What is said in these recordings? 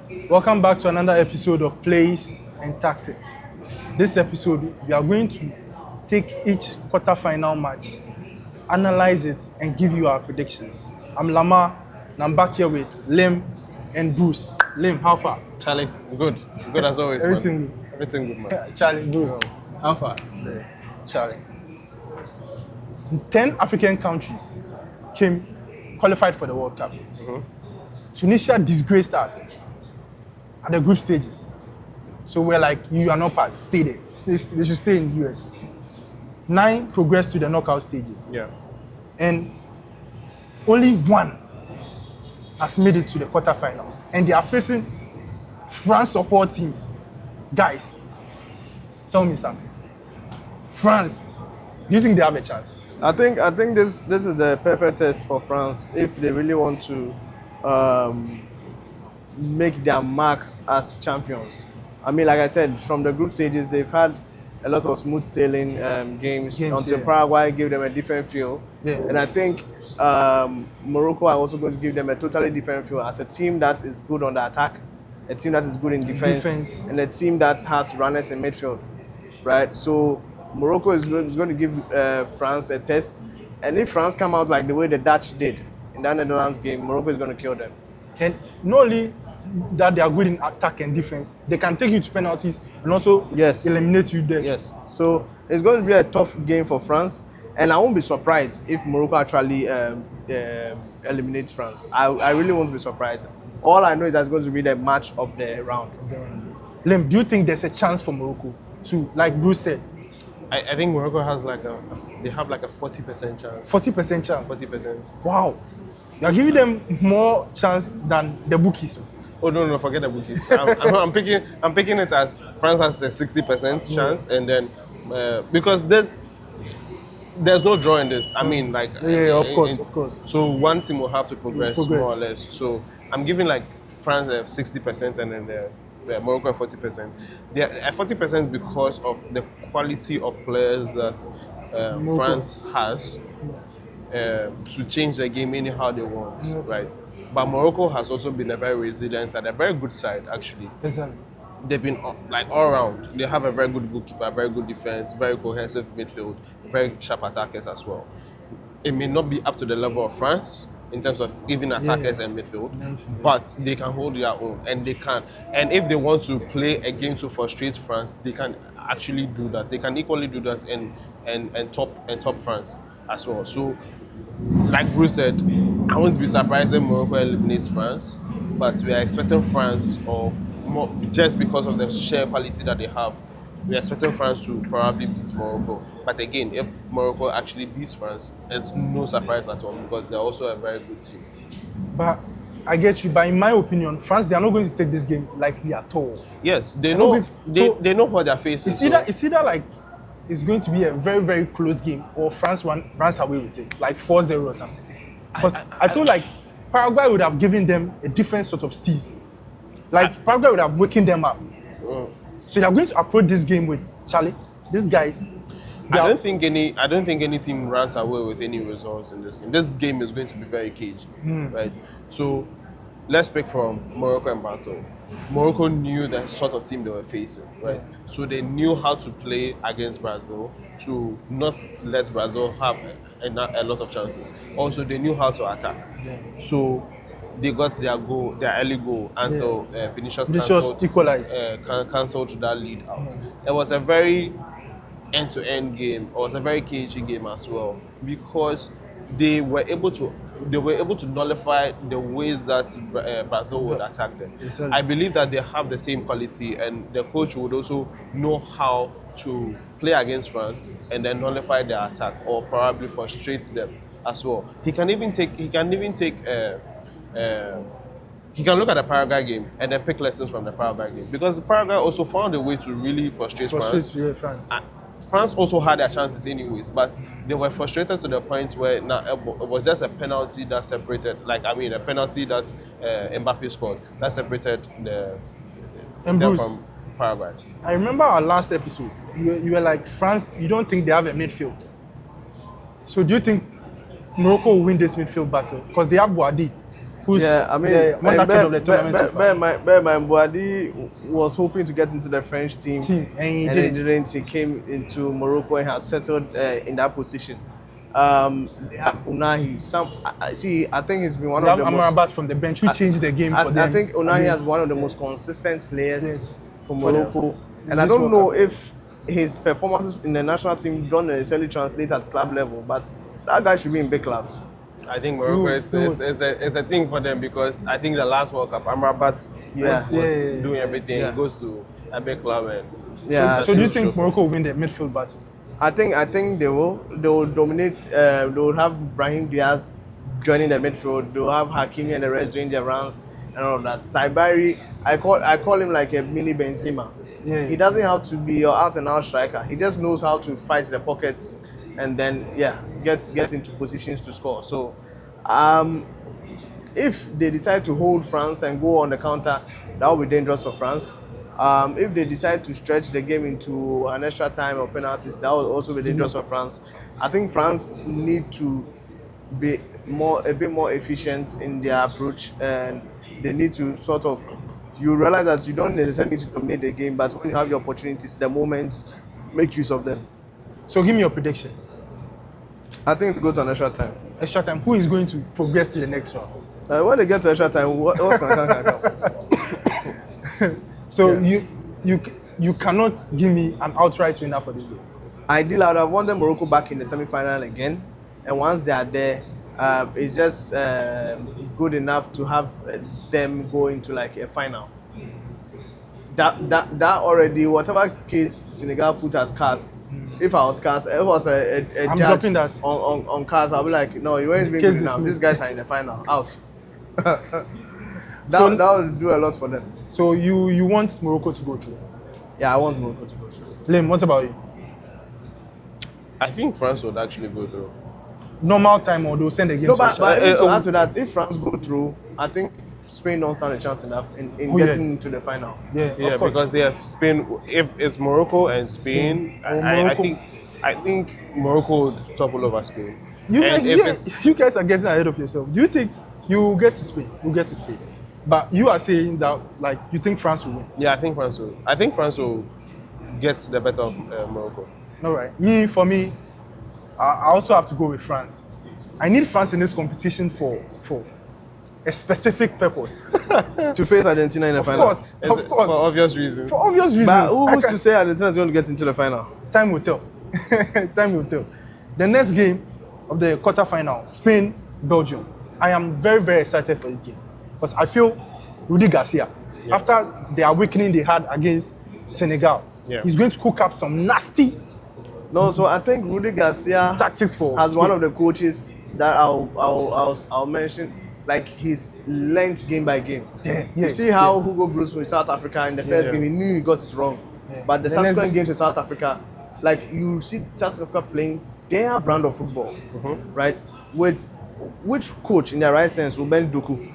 Welcome back to another episode of Plays and Tactics. This episode, we are going to take each quarterfinal match, analyze it, and give you our predictions. I'm Lamar, and I'm back here with Lim and Bruce. Lim, how far? Charlie, good. Good as always, Everything man. Everything good, man. Charlie, Bruce. How far? Charlie. 10 African countries qualified for the World Cup. Tunisia disgraced us at the group stages. So we're like, you are not part, stay there. They should stay in the US. 9 progressed to the knockout stages. Yeah. And only 1 has made it to the quarterfinals. And they are facing France of all teams. Guys, tell me something. France, do you think they have a chance? I think this is the perfect test for France if they really want to make their mark as champions. I mean, like I said, from the group stages, they've had a lot of smooth sailing games until Paraguay gave them a different feel. Yeah. And I think Morocco are also going to give them a totally different feel as a team that is good on the attack, a team that is good in defense. And a team that has runners in midfield, right? So Morocco is going to give France a test. And if France come out like the way the Dutch did in that Netherlands game, Morocco is going to kill them. And not only that they are good in attack and defense, they can take you to penalties and also eliminate you there. Yes. So it's going to be a tough game for France. And I won't be surprised if Morocco actually eliminates France. I really won't be surprised. All I know is that it's going to be the match of the round. Lem, do you think there's a chance for Morocco to, like Bruce said? I think Morocco has they have like a 40% chance. 40% chance? 40%. Wow. You're giving them more chance than the bookies. Oh no, forget the bookies. I'm picking it as France has a 60% chance, and then because there's no draw in this. I mean, like of course. So one team will have to progress more or less. So I'm giving like France a 60%, and then the Morocco 40%. They're at 40% because of the quality of players that France has to change the game anyhow they want, right? But Morocco has also been a very resilient side, a very good side actually. Exactly. They've been like all around. They have a very good goalkeeper, very good defense, very cohesive midfield, very sharp attackers as well. It may not be up to the level of France in terms of even attackers and midfield, but they can hold their own, and they can. And if they want to play a game to frustrate France, they can actually do that. They can equally do that and top France as well. So, like Bruce said, I won't be surprised if Morocco eliminates France, but we are expecting France, or more, just because of the sheer quality that they have, we are expecting France to probably beat Morocco. But again, if Morocco actually beats France, it's no surprise at all because they're also a very good team. But I get you. But in my opinion, France, they are not going to take this game lightly at all. Yes, they know. They know what they're facing. It's either like it's going to be a very, very close game, or France runs away with it, like 4-0 or something. Because I feel like Paraguay would have given them a different sort of steez. Like Paraguay would have waken them up. So they are going to approach this game with Charlie. These guys. I don't think any team runs away with any results in this game. This game is going to be very cagey, right? So let's pick from Morocco and Brazil. Morocco knew the sort of team they were facing, right? So they knew how to play against Brazil to not let Brazil have a lot of chances. Also, they knew how to attack. So they got their early goal until Vinicius equalized. Cancelled that lead out. It was a very end-to-end game. It was a very cagey game as well because they were able to nullify the ways that Brazil would attack them. I believe that they have the same quality, and the coach would also know how to play against France and then nullify their attack or probably frustrate them as well. He can look at the Paraguay game and then pick lessons from the Paraguay game, because Paraguay also found a way to really frustrate France. France also had their chances anyways, but they were frustrated to the point where it was just a penalty that separated, a penalty that Mbappe scored that separated them from Paraguay. I remember our last episode, you were like, France, you don't think they have a midfield. So do you think Morocco will win this midfield battle? Because they have Guadi. who's Yeah, I mean, the wonder kid of the tournament so far. Bear in mind, Boadi was hoping to get into the French team, And he and he didn't. didn't. He came into Morocco and has settled in that position. They have Unahi. I think he's been one They of have the most. Amrabat from the bench who changed the game for them. I think Unahi against- has one of the most consistent players Yes. for For Morocco, the- and I this don't World know Cup. if his performances in the national team don't necessarily translate at club level, but that guy should be in big clubs. I think Morocco is a thing for them because I think the last World Cup, Amrabat was doing everything. Yeah. He goes to a big club and Yeah. So do you think Morocco will win the midfield battle? I think they will dominate. They will have Brahim Diaz joining the midfield. They'll have Hakimi and the rest doing their runs and all of that. Saibari, I call him like a mini Benzema. Yeah. He doesn't have to be your out and out striker. He just knows how to fight the pockets and then get into positions to score. So if they decide to hold France and go on the counter, that will be dangerous for France. If they decide to stretch the game into an extra time or penalties, that will also be dangerous for France. I think France need to be a bit more efficient in their approach, and they need to sort of. You realize that you don't necessarily need to dominate the game, but when you have your opportunities, the moments, make use of them. So give me your prediction. I think to go to an extra time. Extra time. Who is going to progress to the next round? When they get to extra time, what's going to come? So you cannot give me an outright winner for this game. Ideally, I would have wanted Morocco back in the semi-final again, and once they are there, it's just good enough to have them go into like a final. That already, whatever case Senegal put as cars, if I was cars, if I was a I'm judge dropping that. on cars, I'll be like, no, you ain't been Case good enough. dismissed. These guys are in the final, out. So- that would do a lot for them. So you want Morocco to go through. Yeah, I want Morocco to go through. Lim, what about you? I think France would actually go through. Normal time or they'll send the game No, to but extra? even to add to that, if France go through, I think Spain don't stand a chance enough in Oh, yeah. getting into the final. Yeah, Yeah, of course. because Spain. If it's Morocco and Spain, Or I Morocco. think Morocco would topple over Spain. You And guys, if yeah, it's- you guys are getting ahead of yourself. Do you think you will get to Spain? You'll get to Spain. But you are saying that like you think France will win. Yeah, I think France will get the better of Morocco. All right. For me, I also have to go with France. I need France in this competition for a specific purpose. To face Argentina in the Of final. course, Is of it- course. for obvious reasons. For obvious reasons. But I who's can- to say Argentina is going to get into the final? Time will tell. Time will tell. The next game of the quarterfinal, Spain, Belgium. I am very, very excited for this game because I feel Rudy Garcia, after the awakening they had against Senegal, he's going to cook up some nasty No, so I think Rudy Garcia tactics for as one Spain. of the coaches that I'll mention, like he's learned game by game. Yeah, You see how Hugo Bruce with South Africa in the first game, he knew he got it wrong. Yeah. But the The next- subsequent games with South Africa, like you see South Africa playing their brand of football, right? With which coach in the right sense will bench Doku?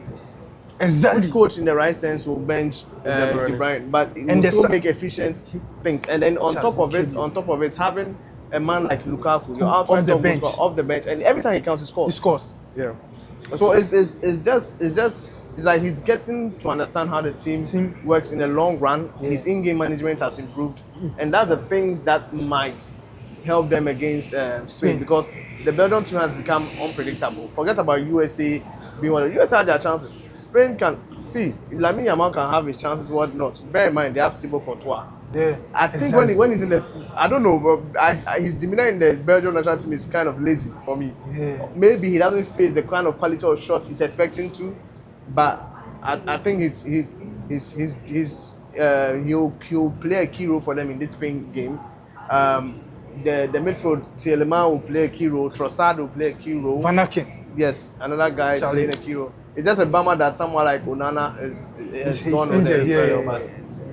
Exactly. Which coach in the right sense will bench De Bruyne? But he will the still sa- make efficient things. And then on top of it, having a man like Lukaku, your outside the top bench. goal scorer off the bench, and every time he counts, he He scores. scores. Yeah. So it's like he's getting to understand how the team works in the long run. Yeah. His in-game management has improved, and that's the things that might help them against Spain because the Belgium team has become unpredictable. Forget about USA being one. USA had their chances. Spain can see if Lamine Yamal can have his chances. What not? Bear in mind they have Thibaut Courtois. Yeah. I think exactly. when he's in the, I don't know, but his demeanor in the Belgium national team is kind of lazy for me. Yeah. Maybe he doesn't face the kind of quality of shots he's expecting to, but I think he'll play a key role for them in this Spain game. The midfield, Lamar will play a key role. Trossard will play a key role. Van Aken. Yes, another guy Charlie. playing a key role. It's just a bummer that someone like Onana has He's gone on injured, there. yeah.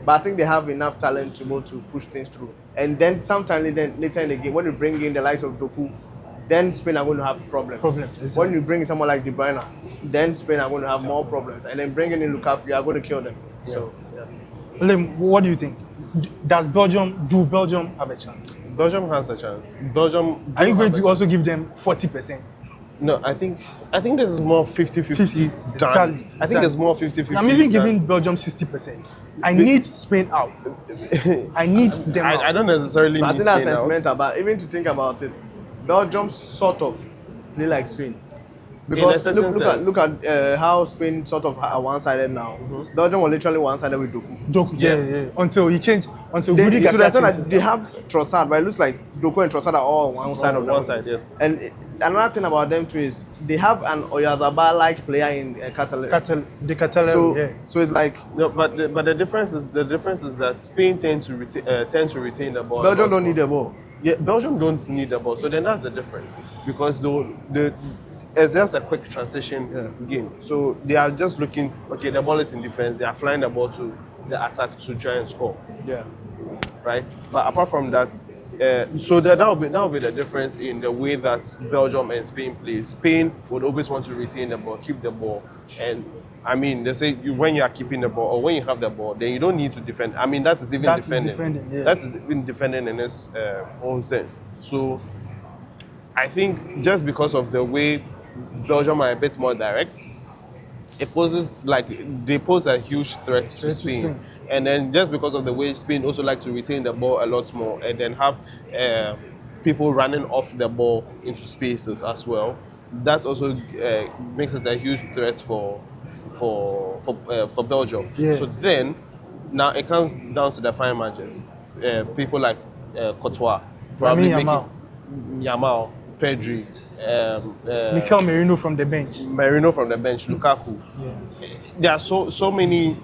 But I think they have enough talent to go to push things through. And then sometime later in the game, when you bring in the likes of Doku, then Spain are going to have problems. Problems. When you bring in someone like De Bruyne, then Spain are going to have more problems. And then bringing in Lukaku, you are going to kill them. So, Lim, what do you think? Do Belgium have a chance? Belgium has a chance. Belgium. Are you going to also give them 40%? No, I think this is more 50-50 50, done. exactly, I think it's more 50-50. I'm even done. giving Belgium 60%. I need Spain out. I need them out. I don't necessarily I need think that's Spain out. sentimental, but even to think about it, Belgium sort of play like Spain. In a Because certain sense. look at how Spain sort of are one-sided now. Belgium were literally one-sided with Doku. Doku, yeah. Until he changed, until They, Rudy so Garcia that's not changed that they have Trossard, but it looks like Doku and Trossard are all on one side of the one side, yes. And another thing about them too is they have an Oyarzabal-like player in Catalan. The Catalan, So yeah. so it's like No, but the difference is that Spain tends to retain the ball. Belgium don't need the ball. Yeah, Belgium don't need the ball. So then that's the difference, because it's just a quick transition game. So they are just looking. Okay, the ball is in defense. They are flying the ball to the attack to try and score. Yeah. Right. But apart from that, so that will be the difference in the way that Belgium and Spain play. Spain would always want to retain the ball, keep the ball, and I mean, they say when you are keeping the ball or when you have the ball, then you don't need to defend. I mean, that is even defending. Yeah. That is even defending in its own sense. So I think just because of the way Belgium are a bit more direct, it poses they pose a huge threat to Spain. And then just because of the way Spain also like to retain the ball a lot more and then have people running off the ball into spaces as well, that also makes it a huge threat for Belgium. Yeah. So then, now it comes down to the fine margins. People like Courtois, probably Yamal, Pedri, Mikel Merino from the bench. Lukaku. Yeah. There are so many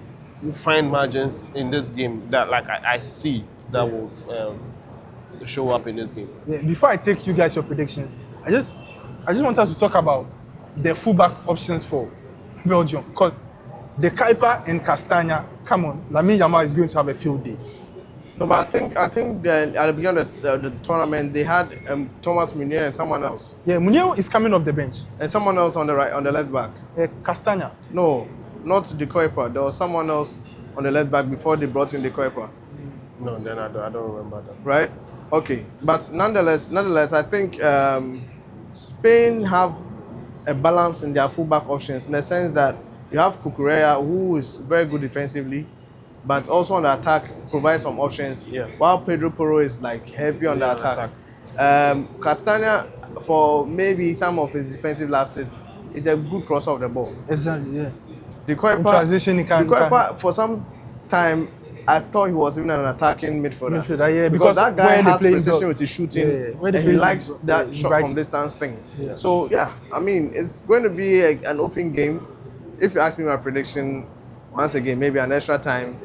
fine margins in this game that I see that will show up in this game. Yeah. Before I take you guys your predictions, I just want us to talk about the fullback options for Belgium, because the Kuiper and Castagna, come on, Lamine Yamal is going to have a field day. No, but I think then at the beginning of the tournament they had Thomas Meunier and someone else. Yeah, Meunier is coming off the bench. And someone else on the left back. Castagna. No, not the Kuiper. There was someone else on the left back before they brought in the Kuiper. No, then I don't remember that. Right? Okay. But nonetheless, I think Spain have a balance in their fullback options in the sense that you have Cucurella, who is very good defensively, but also on the attack provides some options. Yeah. While Pedro Porro is like heavy on the attack. Castagna, for maybe some of his defensive lapses, is a good crosser of the ball. Exactly, yeah. The Kuiper, for some time, I thought he was even an attacking midfielder. Yeah, because that guy has precision with his shooting, and he likes that shot from distance thing. Yeah. So yeah, I mean, it's going to be an open game. If you ask me my prediction, once again, maybe an extra time,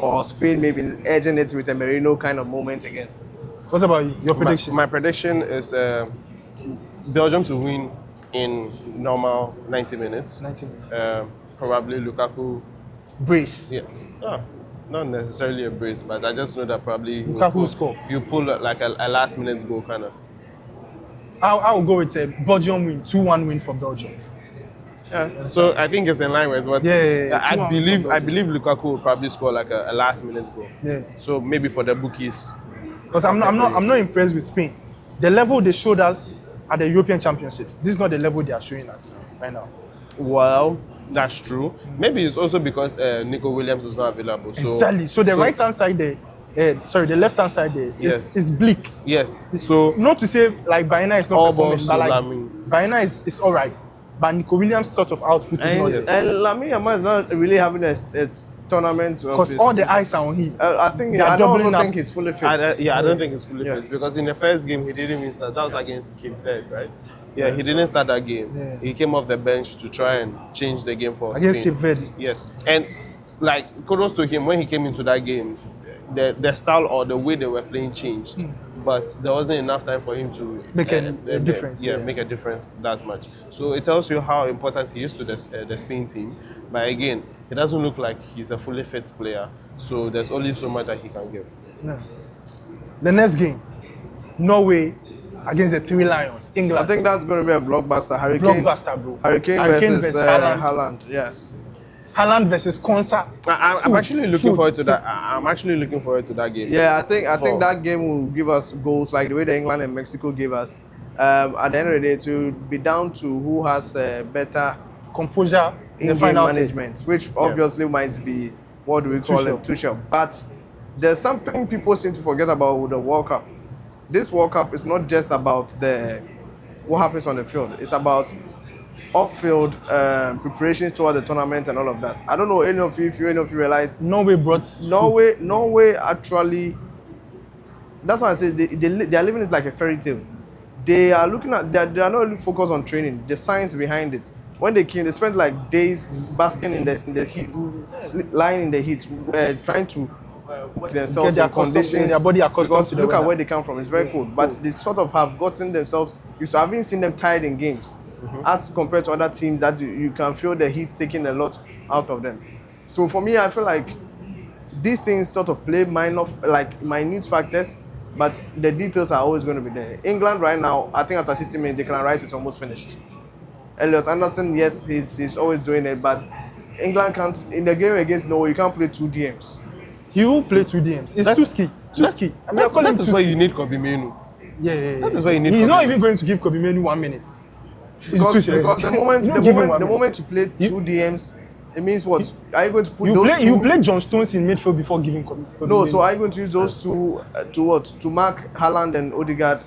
or Spain maybe edging it with a Merino kind of moment again. What about you? Your prediction? My prediction is Belgium to win in normal 90 minutes. 90 minutes. Probably Lukaku. Brace. Yeah. No, not necessarily a brace, but I just know that probably Lukaku score. You pull like a last minute goal kind of. I will go with a Belgium win, 2-1 win for Belgium. Yeah. So I think it's in line with what. Yeah. I believe Lukaku will probably score like a last minute goal. Yeah. So maybe for the bookies. Because I'm not impressed with Spain. The level they showed us at the European Championships, this is not the level they are showing us right now. Well, that's true. Maybe it's also because Nico Williams is not available. So, exactly. So the right hand side there, the left hand side there is bleak. Yes. So not to say like Baena is not performing, but like Lamine. Baena is all right. But Nico Williams' sort of output is not there. And Lamine Yamal is not really having a tournament. Because all the eyes are on him. I don't think he's fully fit. I don't think he's fully fit, because in the first game he didn't even start. That was against Cape Verde, right? Yeah, he didn't start that game. Yeah. He came off the bench to try and change the game for Against Spain. Cape Verde. Yes, and like kudos to him, when he came into that game, the style or the way they were playing changed, but there wasn't enough time for him to make a difference. Make a difference that much. So it tells you how important he is to the Spain team. But again, it doesn't look like he's a fully fit player. So there's only so much that he can give. No. The next game, Norway against the Three Lions, England. I think that's going to be a blockbuster. Blockbuster, bro. Hurricane versus Haaland. Yes. Haaland versus Konsa. I'm actually looking forward to that. I'm actually looking forward to that game. Yeah, I think that game will give us goals like the way the England and Mexico gave us. At the end of the day, to be down to who has better Composure in the in-game final third. management, which obviously might be what do we call it, Tuchel. But there's something people seem to forget about with the World Cup. This World Cup is not just about what happens on the field. It's about off-field preparations toward the tournament and all of that. I don't know any of you if any of you realize Norway actually. That's why I say they are living it like a fairy tale. They are looking at they are not really focused on training, the science behind it. When they came, they spent like days basking in the heat, lying in the heat, trying to work themselves in conditions. Their body accustomed because to the look at weather. where they come from; it's very cold. But they sort of have gotten themselves used to having seen them tired in games, as compared to other teams that you can feel the heat taking a lot out of them. So for me, I feel like these things sort of play minute factors, but the details are always going to be there. England right now, I think after 60 minutes, Declan Rice is almost finished. Elliot Anderson, yes, he's always doing it, but England can't, in the game against Norway, you can't play 2 DMs. He will play 2 DMs. It's too ski. I mean, That is why you need Kobe Menu. Yeah. That is why you need He's Kobe not Menu. even going to give Kobe Menu 1 minute. Because the moment you play 2 You- DMs, it means what? Are you going to put You those play, two? you play John Stones in midfield before giving Kobe No, Menu. so are you going to use those two to what? To mark Haaland and Odegaard?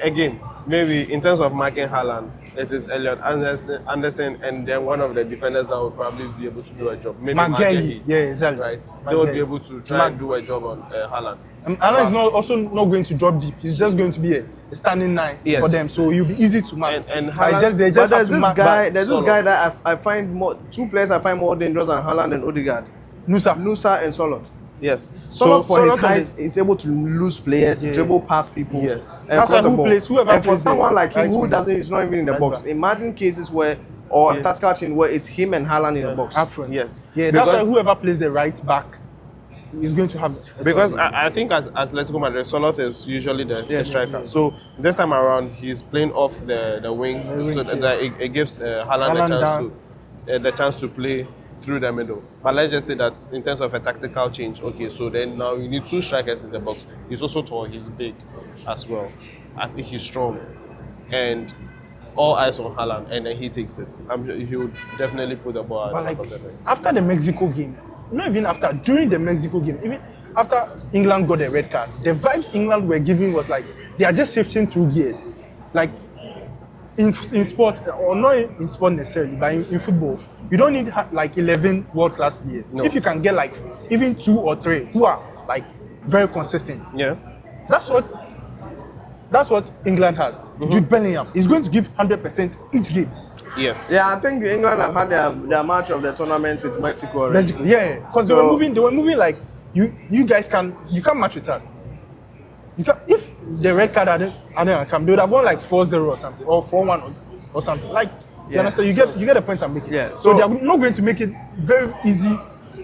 Again, maybe in terms of marking Haaland, it is Elliot Anderson, and then one of the defenders that would probably be able to do a job. Maybe Maguire. Yeah, exactly. Right. They would be able to try and do a job on Haaland. Alan is also not going to drop deep. He's just going to be a standing 9 Yes. for them, so he'll be easy to mark. And But Haaland- they But just there's have to this mark guy. back. There's this Sort guy of. that I find more. 2 players I find more dangerous than Haaland and Odegaard. Nusa. And Solot. Yes. Solot for his Solot height is able to lose players, Yeah. dribble past people. Yes. And That's why cross the who ball. plays- whoever and for plays someone there, like him right who wing. doesn't, is not even in the Right box. back. Imagine cases where, or task where it's him and Haaland in the box. Up front. Yes. Yeah, that's Because- why whoever plays the right back is going to have. Because I think as Atletico Madrid, Solot is usually the striker. Yeah. So this time around, he's playing off the wing, wing, so that it gives Haaland Haaland a chance down. the chance to play through the middle. But let's just say that in terms of a tactical change, okay, so then now you need 2 strikers in the box. He's also tall, he's big as well. I think he's strong, and all eyes on Haaland, and then he takes it. I'm sure he would definitely put the ball But at like the back of the net. after the Mexico game, not even after, during the Mexico game, even after England got a red card, the vibes England were giving was like they are just shifting 2 gears. Like in sports, or not in sport necessarily, but in football, you don't need like 11 world-class players. No. If you can get like even 2 or 3 who are like very consistent, Yeah. that's what England has. Jude Bellingham is going to give 100% each game. Yes. Yeah, I think England have had their match of the tournament with Mexico already. Basically, yeah, because So- they were moving like you guys can't match with us. You can, if the red card hadn't come, they would have won like 4-0 or something, or 4-1 or something. Like you Yeah. understand? You get the point I'm making. Yeah, So so- they are not going to make it very easy.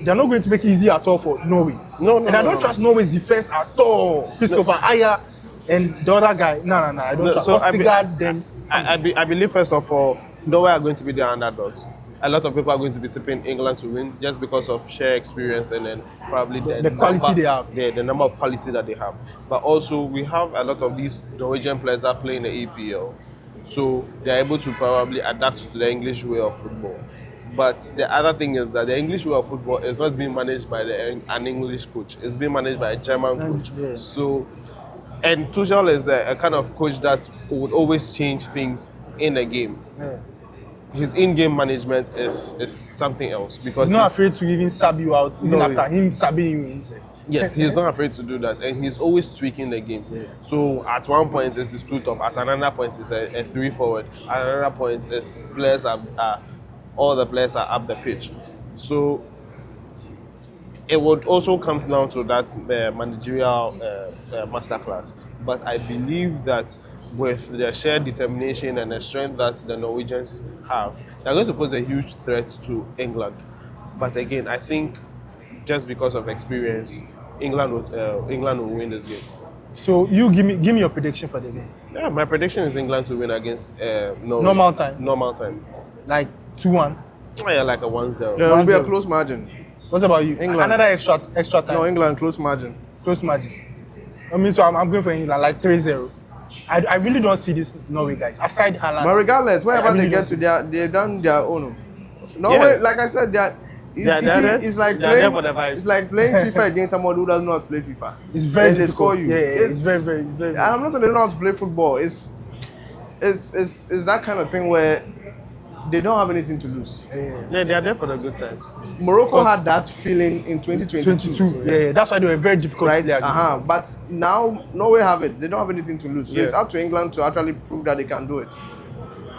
They are not going to make it easy at all for Norway. No, And I don't trust Norway's defense at all. Christopher Ayer and the other guy. No, I don't No, trust. so I be- Ostergaard, them. I believe first of all, Norway are going to be the underdogs. A lot of people are going to be tipping England to win just because of sheer experience and then probably The quality they have. the number of quality that they have. But also we have a lot of these Norwegian players that play in the EPL, so they are able to probably adapt to the English way of football. But the other thing is that the English way of football is not being managed by an English coach. It's being managed by a German coach. Yeah. So, and Tuchel is a kind of coach that would always change things in a game. Yeah. His in-game management is something else because He's not afraid to even sub you out, even No, after him subbing you inside. yes, he's not afraid to do that, and he's always tweaking the game. So at one point it's his 2 top, at another point it's a 3 forward, at another point it's players are all the players are up the pitch. So it would also come down to that managerial masterclass. But I believe that with their shared determination and the strength that the Norwegians have, they're going to pose a huge threat to England. But again, I think just because of experience, England will win this game. So you give me your prediction for the game. Yeah, my prediction is England to win against Norway. Normal time. Normal time. Like 2-1. Yeah, like a 1-0. There will be a 1-0. close margin. What about you? England. Another extra time. No, England close margin. Close margin. I mean, so I'm going for England, like 3-0. I really don't see this Norway guys, aside Haaland. But regardless, wherever I really they get don't to, they've done their own. Norway, Yeah. like I said, it's like They are there playing. for the vibes. It's like playing FIFA against someone who does not play FIFA. It's very and they difficult. score you. Yeah, it's very, very, very. I'm not saying they don't know how to play football. It's that kind of thing where they don't have anything to lose. Yeah, they are there for the good times. Morocco had that feeling in 2022. 22. Yeah, that's why they were very difficult Right? to play against. But now Norway have it. They don't have anything to lose. So Yeah. it's up to England to actually prove that they can do it.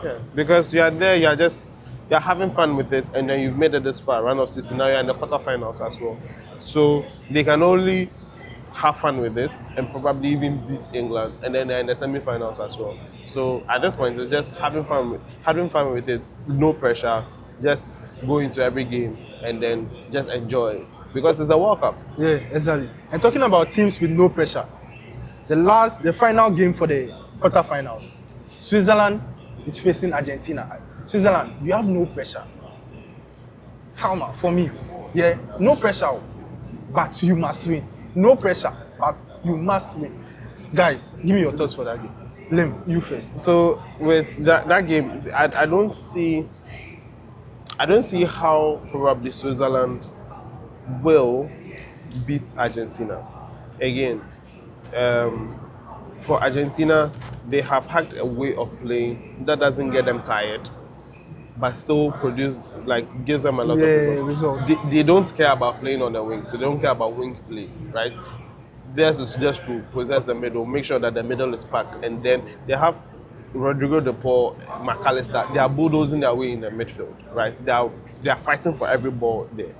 Yeah, because you are there, you're having fun with it, and then you've made it this far, round of 16. Now you're in the quarterfinals as well, so they can only have fun with it and probably even beat England, and then they're in the semi-finals as well. So at this point, it's just having fun with it, no pressure, just go into every game and then just enjoy it because it's a World Cup. Yeah, exactly. And talking about teams with no pressure, the final game for the quarterfinals, Switzerland is facing Argentina. Switzerland, you have no pressure. Calma, for me. Yeah, no pressure, but you must win. No pressure, but you must win. Guys, give me your thoughts for that game. Lim, you first. So with that game, I don't see how probably Switzerland will beat Argentina. Again, for Argentina, they have had a way of playing that doesn't get them tired, but still gives them a lot of results. They don't care about playing on the wings, so they don't care about wing play, right? Theirs is just to possess the middle, make sure that the middle is packed, and then they have Rodrigo De Paul, McAllister. They are bulldozing their way in the midfield, right? They are fighting for every ball there.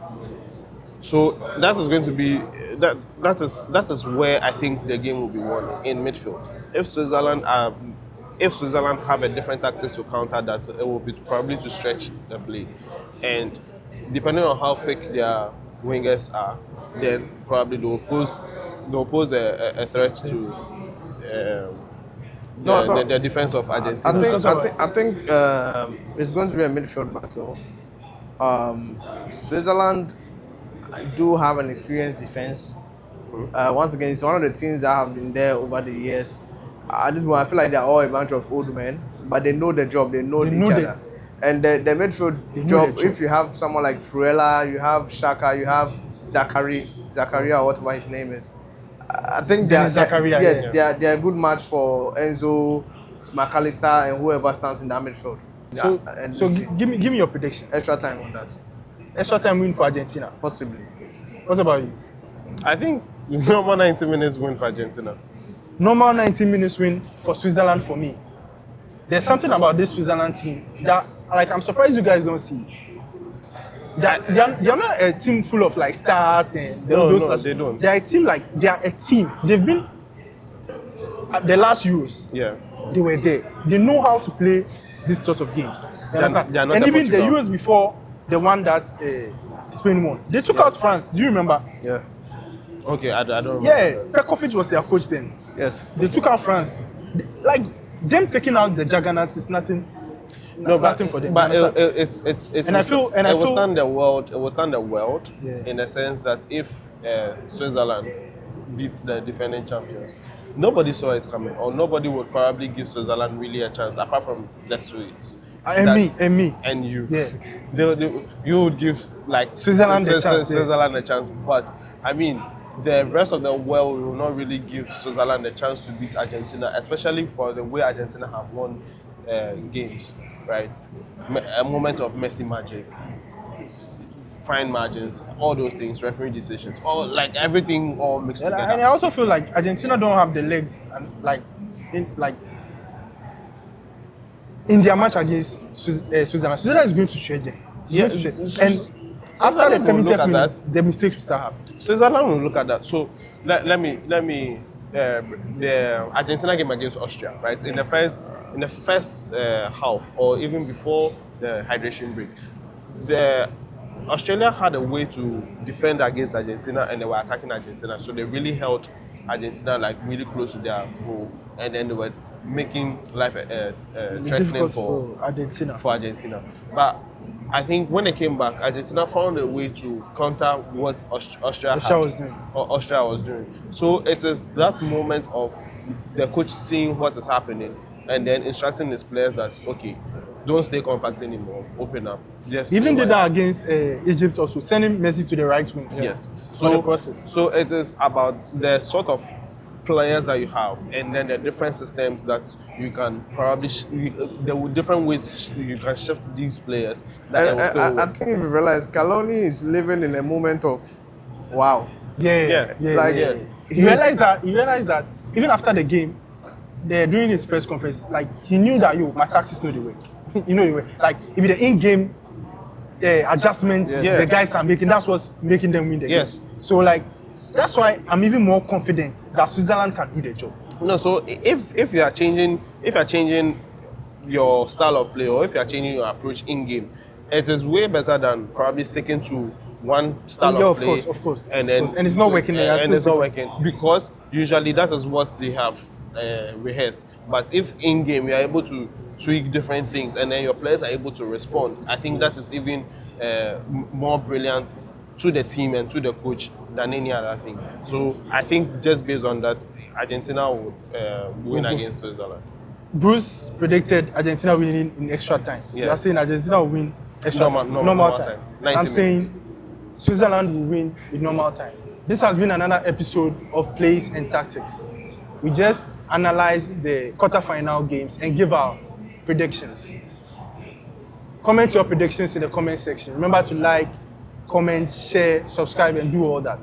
So that is going to be that is where I think the game will be won, in midfield. If Switzerland have a different tactics to counter that, it will be probably to stretch the play, and depending on how quick their wingers are, then probably they'll pose a threat to the defense of Argentina. I think it's going to be a midfield battle. Switzerland do have an experienced defense. Once again, it's one of the teams that have been there over the years. At this point, I feel like they're all a bunch of old men, but they know the job, they know each other. And the midfield job, if you have someone like Fruela, you have Shaka, you have Zakaria, whatever his name is. I think they're a good match for Enzo, McAllister, and whoever stands in that midfield. So give me your prediction. Extra time on that. Extra time win for Argentina. Possibly. What about you? I think normal 90 minutes win for Argentina. Normal 90 minutes win for Switzerland for me. There's something about this Switzerland team that, I'm surprised you guys don't see it. They're not a team full of stars and those stars. They don't. They're a team they are a team. They've been at the last Euros. Yeah. They were there. They know how to play these sorts of games. You understand? They are not and a even the Portugal. Euros before the one that Spain won, they took out France. Do you remember? Yeah. Okay, I don't remember. Yeah, Pekovic was their coach then. Yes. They took out France. Them taking out the juggernauts is nothing. Nothing for them. But you it will stand the world. It will stand the world in the sense that if Switzerland beats the defending champions, nobody saw it coming, or nobody would probably give Switzerland really a chance, apart from the Swiss. And me. And you. Yeah. You would give Switzerland a chance. Switzerland a chance, but I mean, the rest of the world will not really give Switzerland a chance to beat Argentina, especially for the way Argentina have won games, right? A moment of Messi magic, fine margins, all those things, referee decisions, all everything all mixed together. And I also feel like Argentina don't have the legs in their match against Switzerland. Switzerland is going to trade them. And after the 70th minute, the mistakes will start happening. Switzerland will look at that. So let me the Argentina game against Austria, right? In the first half, or even before the hydration break, Australia had a way to defend against Argentina, and they were attacking Argentina. So they really held Argentina really close to their goal, and then they were making life threatening for Argentina. But I think when they came back, Argentina found a way to counter what Austria was doing. or Austria was doing. So it is that moment of the coach seeing what is happening and then instructing his players that, okay, don't stay compact anymore, open up. Just Even play did wide. that against Egypt also, sending Messi to the right wing. Yes. For the process. So it is about the sort of players that you have, and then the different systems that you can probably there were different ways you can shift these players that it will still I work. think if you realize, Scaloni is living in a moment of, wow. Yeah. Like, yeah. You realize that even after the game, they're doing his press conference, like he knew that my tactics know the way. You know the way. Like if the in-game adjustments the guys are making, that's what's making them win the Yes. game. So like that's why I'm even more confident that Switzerland can do the job. No, so if you are changing your style of play, or if you are changing your approach in game, it is way better than probably sticking to one style Yeah, of of play. course. And then And it's not working, they are And still it's not sticking. working because usually that is what they have rehearsed. But if in game you are able to tweak different things and then your players are able to respond, I think that is even more brilliant to the team and to the coach than any other thing. So I think just based on that, Argentina will win against Switzerland. Bruce predicted Argentina winning in extra time. Yeah. You are saying Argentina will win extra Normal time. 90 I'm saying minutes. Switzerland will win in normal time. This has been another episode of Plays and Tactics. We just analyzed the quarterfinal games and give our predictions. Comment your predictions in the comment section. Remember to like, comment, share, subscribe, and do all that.